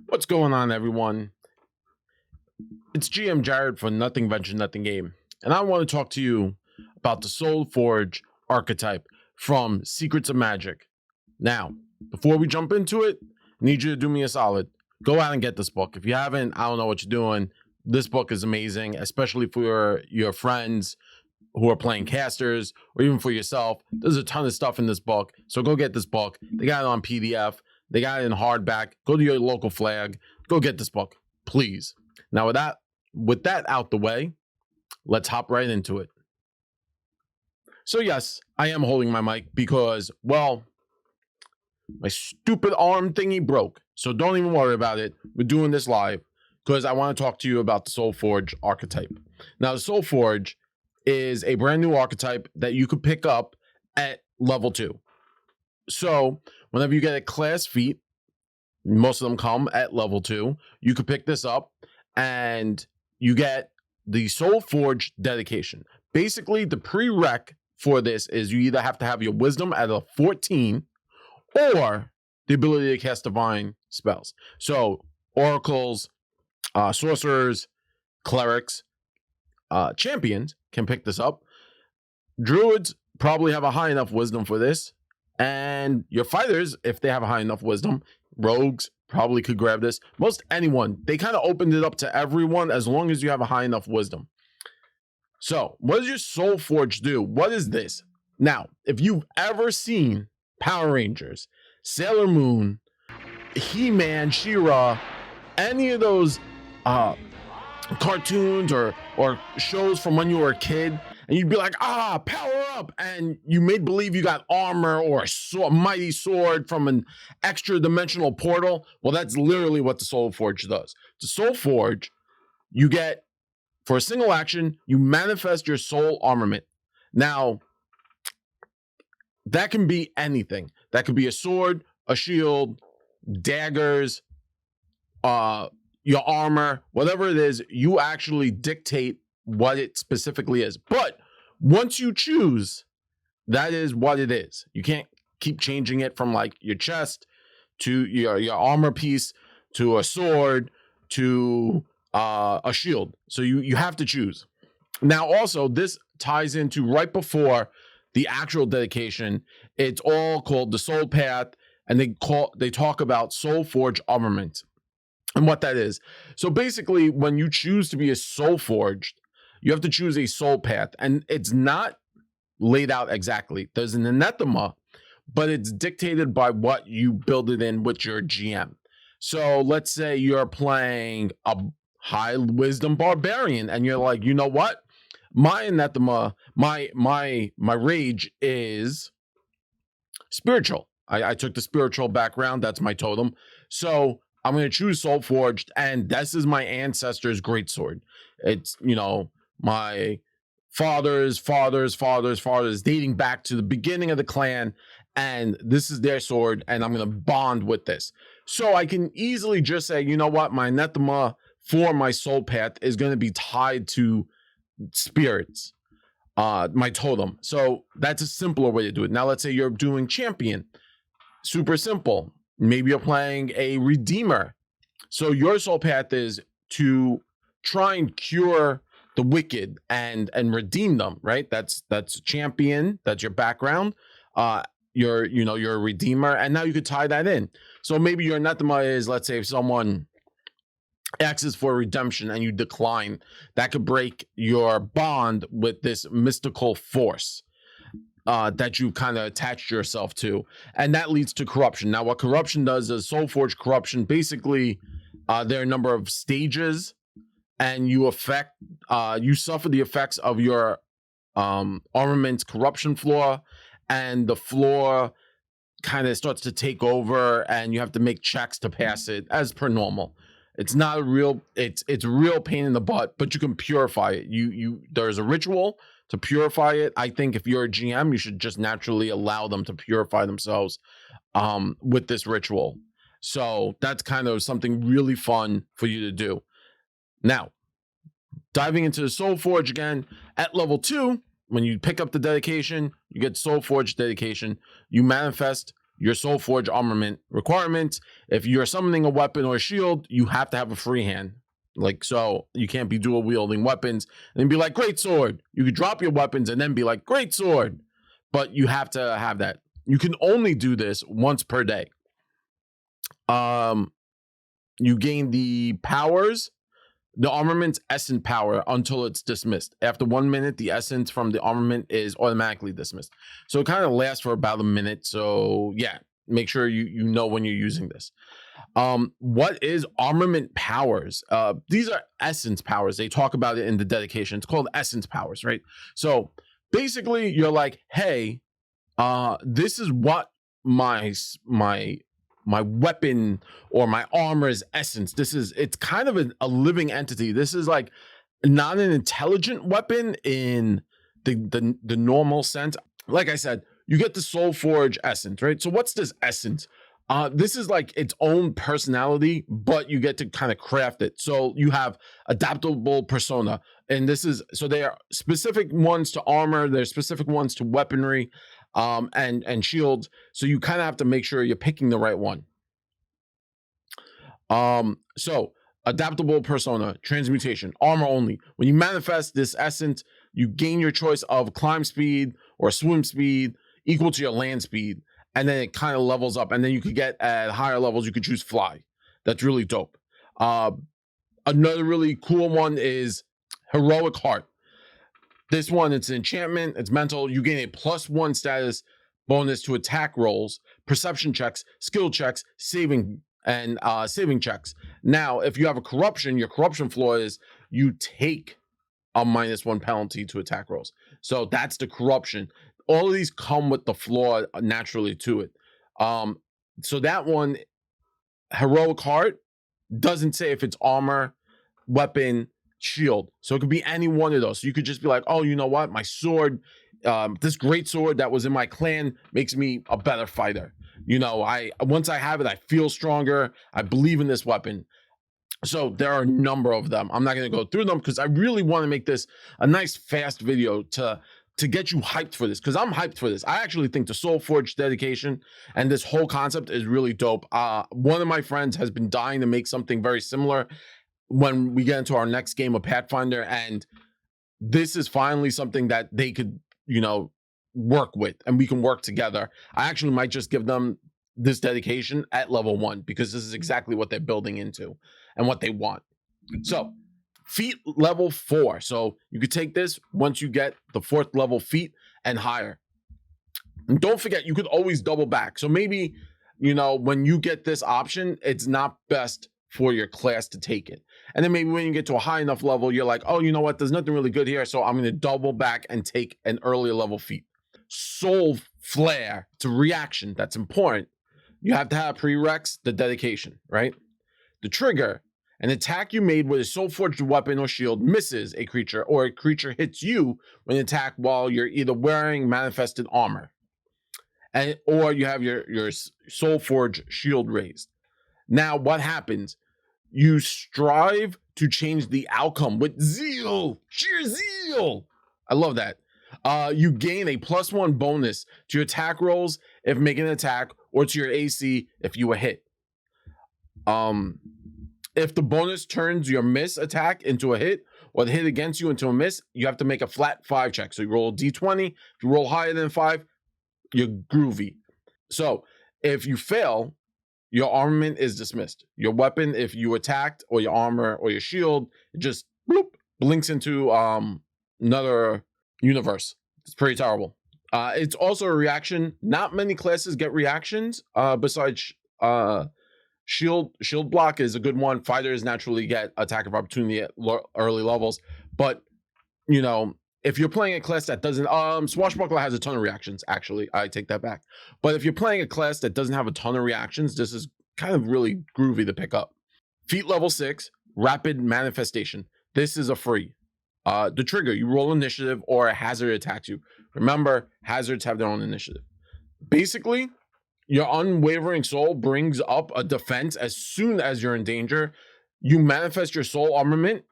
What's going on, everyone? It's GM Jared for Nothing Venture, Nothing Game, and I want to talk to you about the Soul Forged Archetype from Secrets of Magic. Now, before we jump into it, I need you to do me a solid. Go out and get this book. If you haven't, I don't know what you're doing. This book is amazing, especially for your friends who are playing casters or even for yourself. There's a ton of stuff in this book, so go get this book. They got it on PDF. They got it in hardback. Go to your local flag. Go get this book, please. Now, with that out the way, let's hop right into it. So yes, I am holding my mic because, well, my stupid arm thingy broke. So don't even worry about it. We're doing this live because I want to talk to you about the Soul Forged archetype. Now, the Soul Forge is a brand new archetype that you could pick up at level 2. So whenever you get a class feat, most of them come at level 2, you could pick this up and you get the Soul Forged dedication. Basically, the prereq for this is you either have to have your wisdom at a 14 or the ability to cast divine spells. So oracles, sorcerers, clerics, champions can pick this up. Druids probably have a high enough wisdom for this. And your fighters, if they have a high enough wisdom, rogues probably could grab this. Most anyone, they kind of opened it up to everyone as long as you have a high enough wisdom. So what does your Soul Forge do? What is this? Now, if you've ever seen Power Rangers, Sailor Moon, He-Man, She-Ra, any of those cartoons or shows from when you were a kid, and you'd be like, power up, and you made believe you got armor or a mighty sword from an extra dimensional portal. Well, that's literally what the Soul Forge does. The Soul Forge, you get, for a single action, you manifest your soul armament. Now, that can be anything. That could be a sword, a shield, daggers, your armor, whatever it is, you actually dictate what it specifically is. But once you choose, that is what it is. You can't keep changing it from like your chest to your armor piece to a sword to a shield. So you have to choose. Now, also, this ties into right before the actual dedication. It's all called the Soul Path, and they talk about Soul Forged Armaments and what that is. So basically, when you choose to be a Soul Forged, you have to choose a soul path, and it's not laid out exactly. There's an anathema, but it's dictated by what you build it in with your GM. So let's say you're playing a high wisdom barbarian, and you're like, you know what? My anathema, my rage is spiritual. I took the spiritual background. That's my totem. So I'm going to choose Soul Forged, and this is my ancestors' greatsword. It's, my fathers, dating back to the beginning of the clan, and this is their sword, and I'm going to bond with this. So I can easily just say, you know what, my anathema for my soul path is going to be tied to spirits, my totem. So that's a simpler way to do it. Now, let's say you're doing champion. Super simple. Maybe you're playing a redeemer. So your soul path is to try and cure the wicked and redeem them, right? That's champion. That's your background. You're a redeemer, and now you could tie that in. So maybe your anathema is, let's say, if someone asks for redemption and you decline, that could break your bond with this mystical force that you kind of attached yourself to, and that leads to corruption. Now, what corruption does is Soul Forge corruption. Basically, there are a number of stages, and you suffer the effects of your armament's corruption floor, and the floor kind of starts to take over, and you have to make checks to pass it as per normal. It's not a real, it's a real pain in the butt, but you can purify it. There's a ritual to purify it. I think if you're a GM, you should just naturally allow them to purify themselves with this ritual. So that's kind of something really fun for you to do. Now, diving into the Soul Forge again, at level 2, when you pick up the dedication, you get Soul Forge dedication. You manifest your Soul Forged Armament requirements. If you're summoning a weapon or a shield, you have to have a free hand. Like, so you can't be dual wielding weapons and be like, great sword. You could drop your weapons and then be like, great sword. But you have to have that. You can only do this once per day. You gain the powers, the armament's essence power until it's dismissed. After 1 minute, the essence from the armament is automatically dismissed. So it kind of lasts for about a minute. So yeah, make sure you know when you're using this. What is armament powers? These are essence powers. They talk about it in the dedication. It's called essence powers, right? So basically you're like, hey, this is what my weapon or my armor's essence. It's kind of a living entity. This is like not an intelligent weapon in the normal sense. Like I said, you get the Soul Forge essence, right? So what's this essence? This is like its own personality, but you get to kind of craft it. So you have adaptable persona, and so they are specific ones to armor. There's specific ones to weaponry, and shields. So you kind of have to make sure you're picking the right one. So adaptable persona, transmutation, armor only. When you manifest this essence, you gain your choice of climb speed or swim speed equal to your land speed. And then it kind of levels up. And then you could get at higher levels, you could choose fly. That's really dope. Another really cool one is heroic heart. This one, it's an enchantment, it's mental. You gain a +1 status bonus to attack rolls, perception checks, skill checks, saving checks. Now, if you have a corruption, your corruption flaw is you take a -1 penalty to attack rolls. So that's the corruption. All of these come with the flaw naturally to it. So that one, heroic heart, doesn't say if it's armor, weapon, shield. So it could be any one of those. So you could just be like, oh, you know what? My sword, this great sword that was in my clan makes me a better fighter. You know, once I have it, I feel stronger. I believe in this weapon. So there are a number of them. I'm not going to go through them because I really want to make this a nice, fast video to get you hyped for this, because I'm hyped for this. I actually think the Soul Forged dedication and this whole concept is really dope. One of my friends has been dying to make something very similar when we get into our next game of Pathfinder, and this is finally something that they could, you know, work with, and we can work together. I actually might just give them this dedication at level 1 because this is exactly what they're building into and what they want. So feat level 4. So you could take this once you get the 4th level feat and higher. And don't forget, you could always double back. So maybe, you know, when you get this option, it's not best for your class to take it. And then maybe when you get to a high enough level, you're like, oh, you know what? There's nothing really good here. So I'm going to double back and take an earlier level feat. Soul Flare, it's a reaction. That's important. You have to have prereqs, the dedication, right? The trigger. An attack you made with a Soul Forged weapon or shield misses a creature, or a creature hits you when attacked while you're either wearing manifested armor, or you have your Soul Forged shield raised. Now, what happens? You strive to change the outcome with zeal, sheer zeal. I love that. You gain a +1 bonus to your attack rolls if making an attack, or to your AC if you were hit. If the bonus turns your miss attack into a hit, or the hit against you into a miss, you have to make a flat 5 check. So you roll a d20. If you roll higher than 5, you're groovy. So if you fail, your armament is dismissed. Your weapon, if you attacked, or your armor or your shield, it just bloop, blinks into another universe. It's pretty terrible. It's also a reaction. Not many classes get reactions besides shield block is a good one. Fighters naturally get attack of opportunity at early levels, but you know, if you're playing a class that doesn't, Swashbuckler has a ton of reactions. Actually, I take that back. But if you're playing a class that doesn't have a ton of reactions, this is kind of really groovy to pick up. Feat level 6, rapid manifestation. This is a free. The trigger, you roll initiative or a hazard attacks you. Remember, hazards have their own initiative. Basically, your unwavering soul brings up a defense as soon as you're in danger. You manifest your soul armament.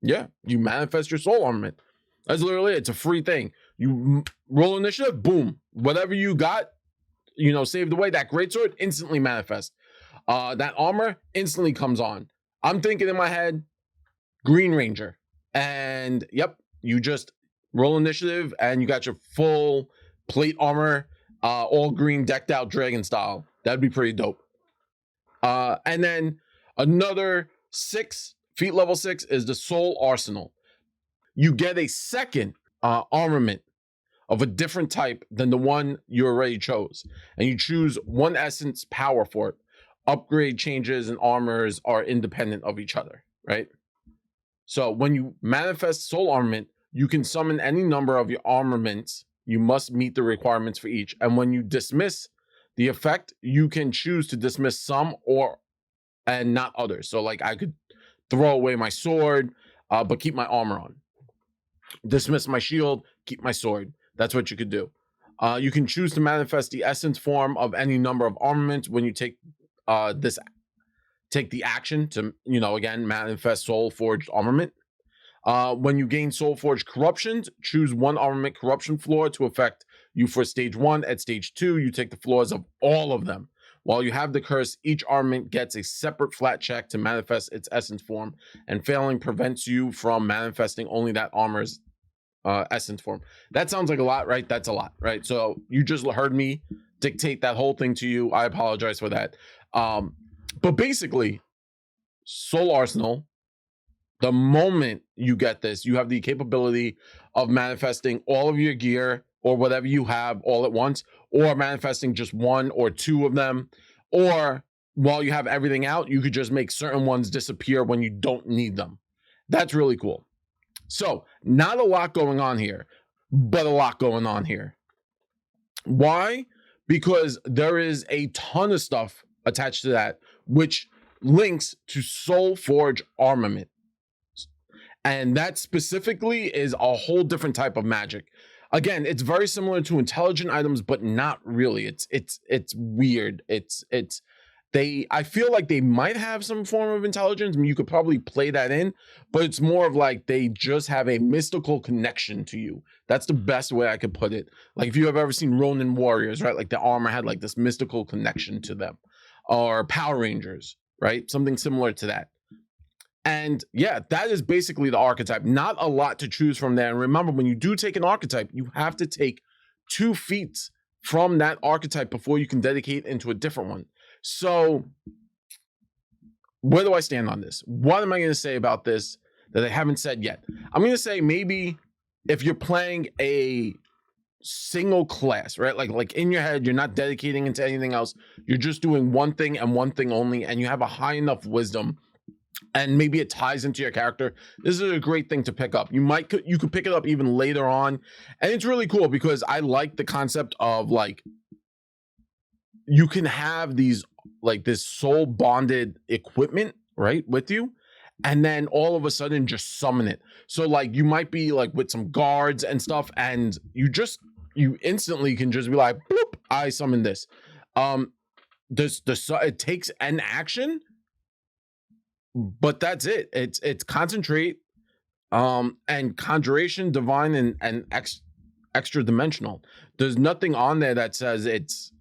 Yeah, you manifest your soul armament. That's literally, it's a free thing. You roll initiative, boom. Whatever you got, saved the way, that greatsword instantly manifests. That armor instantly comes on. I'm thinking in my head, Green Ranger. And yep, you just roll initiative and you got your full plate armor, all green, decked out dragon style. That'd be pretty dope. And then another 6, feat level 6 is the Soul Arsenal. You get a second armament of a different type than the one you already chose. And you choose one essence power for it. Upgrade changes and armors are independent of each other, right? So when you manifest Soul Armament, you can summon any number of your armaments. You must meet the requirements for each. And when you dismiss the effect, you can choose to dismiss some and not others. So like I could throw away my sword, but keep my armor on. Dismiss my shield, keep my sword. That's what you could do. You can choose to manifest the essence form of any number of armaments when you take the action to, again, manifest Soul Forged Armament. When you gain Soul Forged Corruptions, choose one armament corruption floor to affect you for stage 1. At stage 2, you take the floors of all of them. While you have the curse, each armament gets a separate flat check to manifest its essence form, and failing prevents you from manifesting only that armor's essence form. That sounds like a lot, right? That's a lot, right? So you just heard me dictate that whole thing to you. I apologize for that. But basically, Soul Arsenal, the moment you get this, you have the capability of manifesting all of your gear or whatever you have all at once, or manifesting just 1 or 2 of them, or while you have everything out, you could just make certain ones disappear when you don't need them. That's really cool. So not a lot going on here, but a lot going on here. Why? Because there is a ton of stuff attached to that, which links to Soul Forged Armament. And that specifically is a whole different type of magic. Again, it's very similar to intelligent items, but not really. It's weird. I feel like they might have some form of intelligence. I mean, you could probably play that in, but it's more of like they just have a mystical connection to you. That's the best way I could put it. Like if you have ever seen Ronin Warriors, right? Like the armor had like this mystical connection to them, or Power Rangers, right? Something similar to that. And yeah, that is basically the archetype. Not a lot to choose from there. And remember, when you do take an archetype, you have to take 2 feats from that archetype before you can dedicate into a different one. So where do I stand on this? What am I going to say about this that I haven't said yet? I'm going to say maybe if you're playing a single class, right? Like in your head, you're not dedicating into anything else. You're just doing one thing and one thing only, and you have a high enough wisdom, and maybe it ties into your character. This is a great thing to pick up. You could pick it up even later on, and it's really cool because I like the concept of like you can have these like this soul bonded equipment right with you, and then all of a sudden just summon it. So like you might be like with some guards and stuff, and you instantly can just be like, boop, I summon this. It takes an action, but that's it. It's concentrate, and conjuration, divine, and extra dimensional. There's nothing on there that says it's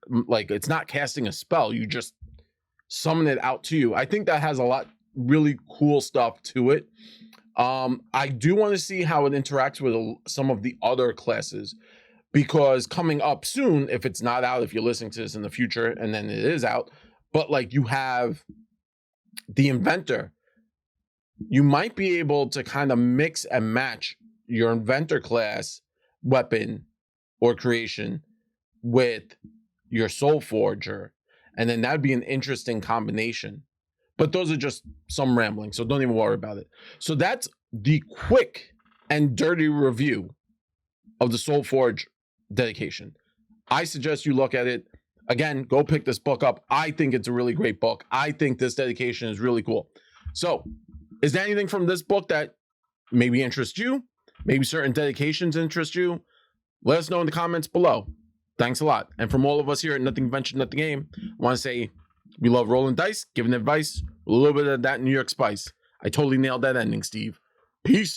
like it's not casting a spell. You just summon it out to you. I think that has a lot really cool stuff to it. I do want to see how it interacts with some of the other classes, because coming up soon, if it's not out, if you're listening to this in the future and then it is out, but like you have the inventor, you might be able to kind of mix and match your inventor class weapon or creation with your soul forger, and then that'd be an interesting combination. But those are just some rambling, so don't even worry about it. So that's the quick and dirty review of the Soul Forge dedication. I suggest you look at it. Again, go pick this book up. I think it's a really great book. I think this dedication is really cool. So is there anything from this book that maybe interests you? Maybe certain dedications interest you? Let us know in the comments below. Thanks a lot. And from all of us here at Nothing Ventured, Nothing Game, I want to say we love rolling dice, giving advice, a little bit of that New York spice. I totally nailed that ending, Steve. Peace.